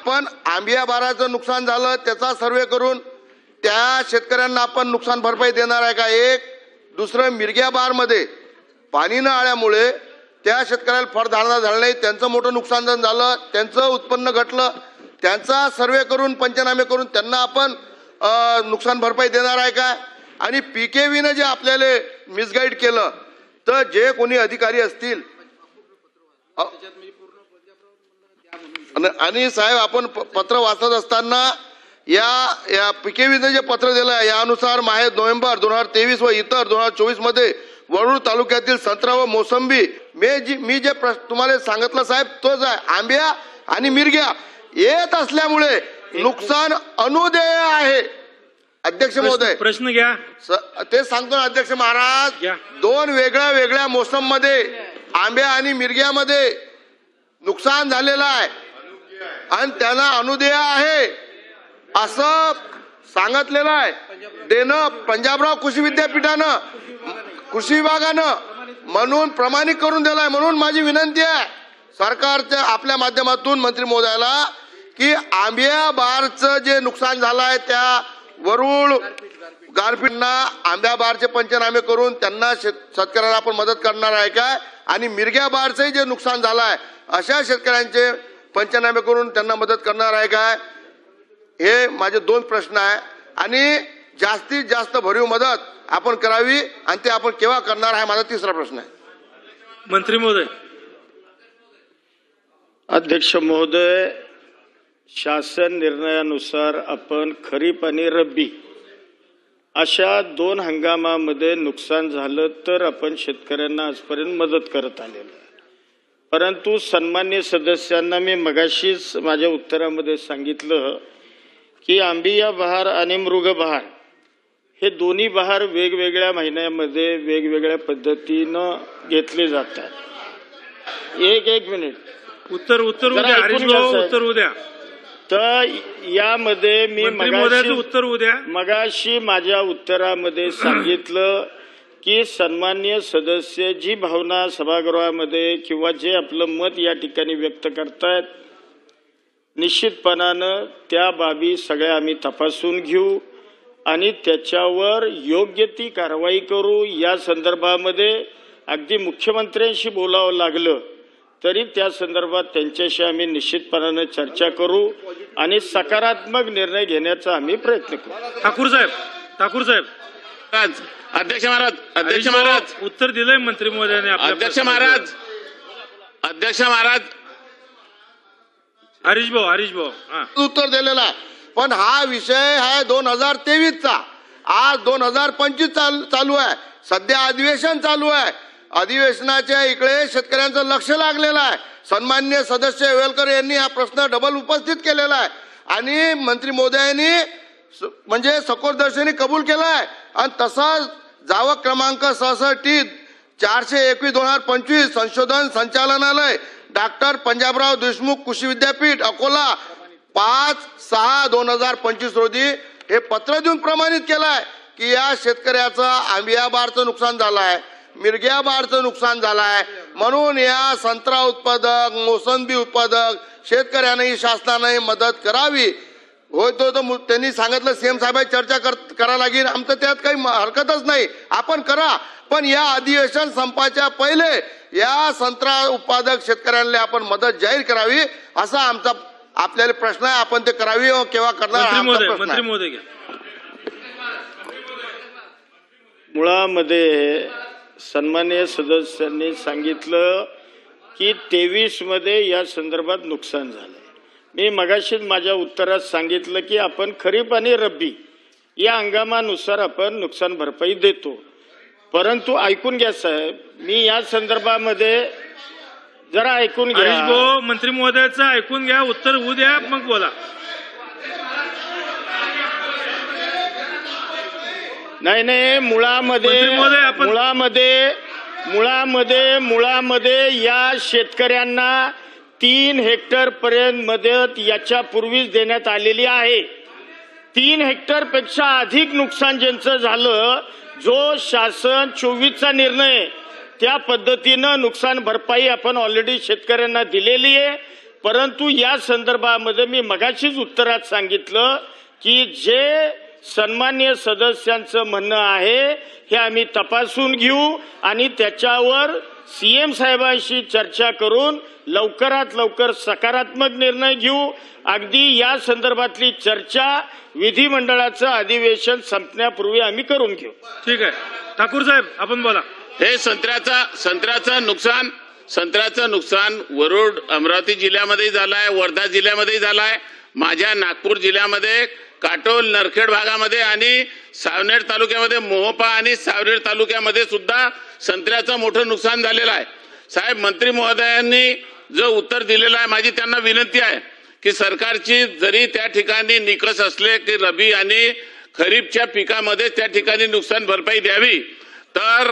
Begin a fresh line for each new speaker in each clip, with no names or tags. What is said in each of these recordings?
आपण आंबिया बाराचं नुकसान झालं त्याचा सर्वे करून त्या शेतकऱ्यांना आपण नुकसान भरपाई देणार आहे का? एक. दुसरं, मिरग्या बारमध्ये पाणी न आल्यामुळे त्या शेतकऱ्याला फळधारणा झालं नाही, त्यांचं मोठं नुकसान झालं, त्यांचं उत्पन्न घटलं, त्यांचा सर्वे करून पंचनामे करून त्यांना आपण नुकसान भरपाई देणार आहे का? आणि पीकेव्हीनं जे आपल्याला मिसगाईड केलं तर जे कोणी अधिकारी असतील आणि साहेब आपण पत्र वाचत असताना या पीकेव्हीनं जे पत्र दिलं आहे यानुसार नोव्हेंबर 2023 व इतर 2024 मध्ये वरुड तालुक्यातील संत्रा व मोसंबी मी जे तुम्हाला सांगितलं साहेब तोच आहे. आंब्या आणि मिरग्या येत असल्यामुळे नुकसान अनुदेय आहे. अध्यक्ष महोदय
प्रश्न घ्या.
ते सांगतो ना अध्यक्ष महाराज, दोन वेगळ्या वेगळ्या मोसम मध्ये आंब्या आणि मिरग्यामध्ये नुकसान झालेलं आहे आणि त्यांना अनुदेय आहे असं सांगितलेलं आहे. देणं पंजाबराव कृषी विद्यापीठानं कृषी विभागानं म्हणून प्रमाणित करून दिलाय. म्हणून माझी विनंती आहे सरकारच्या आपल्या माध्यमातून मंत्री महोदयाला की आंबिया बारचं जे नुकसान झालं आहे त्या वरुड गारपीटना आंब्या बारचे पंचनामे करून त्यांना शेतकऱ्याला आपण मदत करणार आहे काय? आणि मिरग्या बारचंही जे नुकसान झालं आहे अशा शेतकऱ्यांचे पंचनामे करून त्यांना मदत करणार आहे काय? हे माझे दोन प्रश्न आहे. आणि जास्तीत जास्त भरीव मदत आपण करावी आणि ते आपण केव्हा करणार आहे माझा तिसरा प्रश्न आहे.
मंत्री महोदय.
अध्यक्ष महोदय, शासन निर्णयानुसार आपण खरीप आणि रब्बी अशा दोन हंगामामध्ये नुकसान झालं तर आपण शेतकऱ्यांना आजपर्यंत मदत करत आलेलो आहे. परंतु सन्मान्य सदस्यांना मी मगाशीच माझ्या उत्तरामध्ये सांगितलं की आंबिया बहार आणि मृग बहार हे दोन्ही बहार वेगवेगळ्या महिन्यामध्ये वेगवेगळ्या पद्धतीनं घेतले जातात. एक मिनिट
उत्तर उद्या. हरीश भाऊ उत्तर उद्या.
तर यामध्ये मी
उत्तर उद्या
मगाशी माझ्या उत्तरामध्ये सांगितलं की सन्मान्य सदस्य जी भावना सभागृहामध्ये किंवा जे आपलं मत या ठिकाणी व्यक्त करतायत निश्चितपणानं त्या बाबी सगळ्या आम्ही तपासून घेऊ आणि त्याच्यावर योग्य ती कारवाई करू. या संदर्भामध्ये अगदी मुख्यमंत्र्यांशी बोलावं लागलं तरी त्या संदर्भात त्यांच्याशी आम्ही निश्चितपणाने चर्चा करू आणि सकारात्मक निर्णय घेण्याचा आम्ही प्रयत्न करू.
ठाकूर साहेब
अध्यक्ष महाराज
उत्तर दिलंय मंत्री महोदयाने.
अध्यक्ष महाराज
हरीश भाऊ
उत्तर दिलेलं आहे. पण हा विषय आहे 2023चा. आज 2025 चालू आहे. सध्या अधिवेशन चालू आहे. अधिवेशनाच्या इकडे शेतकऱ्यांचं लक्ष लागलेलं आहे. सन्मान्य सदस्य वेलकर यांनी हा प्रश्न डबल उपस्थित केलेला आहे आणि मंत्री महोदयांनी म्हणजे सकोरदर्शनी कबूल केलाय. आणि तसा जावक क्रमांक 66 421 2025 संशोधन संचालनालय डॉक्टर पंजाबराव देशमुख कृषी विद्यापीठ अकोला 5/6/2025 रोजी हे पत्र देऊन प्रमाणित केलाय की या शेतकऱ्याचं आंबिया बारचं नुकसान झालं आहे, मिरग्या बारचं नुकसान झालं आहे. म्हणून या संत्रा उत्पादक मोसंबी उत्पादक शेतकऱ्यांनाही शासनाने मदत करावी. होय तो त्यांनी सांगितलं सीएम साहेब चर्चा करा लागेल. आमचं त्यात काही हरकतच नाही, आपण करा. पण या अधिवेशन संपाच्या पहिले या संत्रा उत्पादक शेतकऱ्यांना आपण मदत जाहीर करावी असा आमचा आपल्याला प्रश्न आहे. आपण ते करावी केव्हा करणार?
मंत्री महोदय
मुळामध्ये सन्माननीय सदस्यांनी सांगितलं की 23 मध्ये या संदर्भात नुकसान झालं. मी मगाशीच माझ्या उत्तरात सांगितलं की आपण खरीप आणि रब्बी या हंगामानुसार आपण नुकसान भरपाई देतो. परंतु ऐकून घ्या साहेब, मी या संदर्भामध्ये जरा ऐकून घ्या.
मंत्री महोदयाचं ऐकून घ्या, उत्तर होऊ द्या मग बोला.
नाही मुळामध्ये या शेतकऱ्यांना 3 हेक्टर पर्यंत मदत याच्यापूर्वीच देण्यात आलेली आहे. 3 हेक्टर पेक्षा अधिक नुकसान ज्यांचं झालं, जो शासन 24चा निर्णय त्या पद्धतीनं नुकसान भरपाई आपण ऑलरेडी शेतकऱ्यांना दिलेली आहे. परंतु या संदर्भामध्ये मी मगाशीच उत्तरात सांगितलं की जे सन्मान्य सदस्यांचं म्हणणं आहे हे आम्ही तपासून घेऊ आणि त्याच्यावर सीएम साहेबांशी चर्चा करून लवकरात लवकर सकारात्मक निर्णय घेऊ. अगदी या संदर्भातली चर्चा विधिमंडळाचं अधिवेशन संपण्यापूर्वी आम्ही करून घेऊ.
ठीक आहे. ठाकूर साहेब आपण बोला.
हे संत्र्याचं नुकसान वरुड अमरावती जिल्ह्यामध्ये झालाय, वर्धा जिल्ह्यामध्ये झालाय, माझ्या नागपूर जिल्ह्यामध्ये काटोल नरखेड भागामध्ये आणि सावनेर तालुक्यामध्ये मोहोपा आणि सावनेर तालुक्यामध्ये सुद्धा संत्र्याचं मोठं नुकसान झालेलं आहे. साहेब मंत्री महोदयांनी जो उत्तर दिलेलं आहे, माझी त्यांना विनंती आहे की सरकारची जरी त्या ठिकाणी निकष असले की रबी आणि खरीपच्या पिकामध्ये त्या ठिकाणी नुकसान भरपाई द्यावी, तर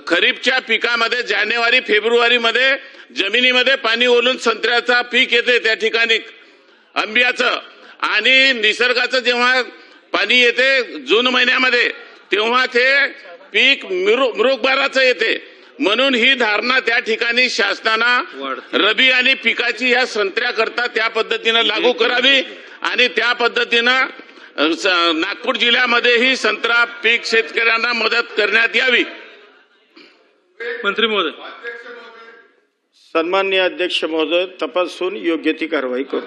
खरीपच्या पिकामध्ये जानेवारी फेब्रुवारीमध्ये जमिनीमध्ये पाणी ओलून संत्र्याचा पीक येते त्या ठिकाणी आंब्याचं, आणि निसर्गाचं जेव्हा पाणी येते जून महिन्यामध्ये तेव्हा ते पीक मृगबाराचं येते. म्हणून ही धारणा त्या ठिकाणी शासनानं रबी आणि पिकाची या संत्र्याकरता त्या पद्धतीनं लागू करावी आणि त्या पद्धतीनं नागपूर जिल्ह्यामध्येही संत्रा पीक शेतकऱ्यांना मदत करण्यात यावी.
मंत्री महोदय.
सन्माननीय अध्यक्ष महोदय, तपासून योग्य ती कारवाई करू.